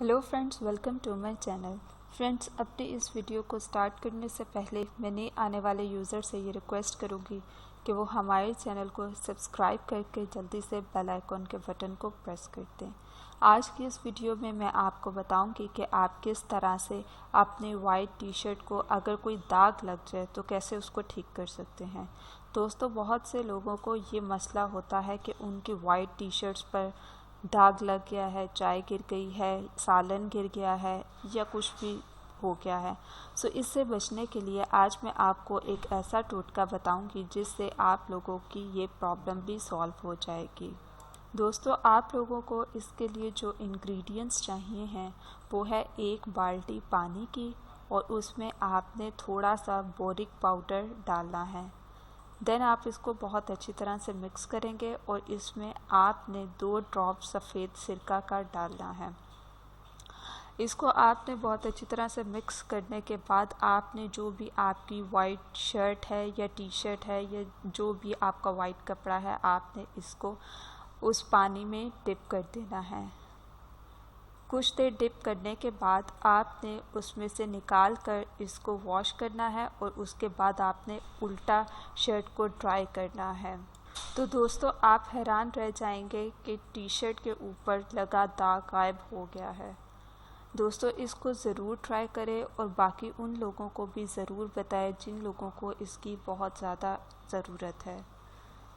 Hello friends, welcome to my channel. Friends, अपने इस video को स्टार्ट करने से पहले मैंने आने वाले यूज़र से ये रिक्वेस्ट करूँगी कि वो हमारे चैनल को सब्सक्राइब करके जल्दी से बेल आइकॉन के बटन को प्रेस कर दें। आज की इस वीडियो में मैं आपको बताऊंगी कि आप किस तरह से अपने वाइट टी शर्ट को अगर कोई दाग लग जाए तो कैसे उसको ठीक कर सकते हैं। दोस्तों, बहुत से लोगों को ये मसला होता है कि उनकी वाइट टी शर्ट्स पर दाग लग गया है, चाय गिर गई है, सालन गिर गया है या कुछ भी हो गया है। सो इससे बचने के लिए आज मैं आपको एक ऐसा टोटका बताऊंगी जिससे आप लोगों की ये प्रॉब्लम भी सॉल्व हो जाएगी। दोस्तों, आप लोगों को इसके लिए जो इंग्रेडिएंट्स चाहिए हैं वो है 1 बाल्टी पानी की और उसमें आपने थोड़ा सा बोरिक पाउडर डालना है। देन आप इसको बहुत अच्छी तरह से मिक्स करेंगे और इसमें आपने 2 ड्रॉप सफ़ेद सिरका का डालना है। इसको आपने बहुत अच्छी तरह से मिक्स करने के बाद आपने जो भी आपकी वाइट शर्ट है या टी शर्ट है या जो भी आपका वाइट कपड़ा है, आपने इसको उस पानी में डिप कर देना है। कुछ देर डिप करने के बाद आपने उसमें से निकाल कर इसको वॉश करना है और उसके बाद आपने उल्टा शर्ट को ड्राई करना है। तो दोस्तों, आप हैरान रह जाएंगे कि टी शर्ट के ऊपर लगा दाग गायब हो गया है। दोस्तों, इसको ज़रूर ट्राई करें और बाकी उन लोगों को भी ज़रूर बताएं जिन लोगों को इसकी बहुत ज़्यादा ज़रूरत है।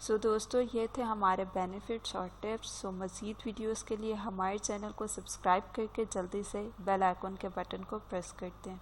सो दोस्तों, ये थे हमारे बेनिफिट्स और टिप्स। सो मज़ीद वीडियोस के लिए हमारे चैनल को सब्सक्राइब करके जल्दी से बेल आइकॉन के बटन को प्रेस कर दें।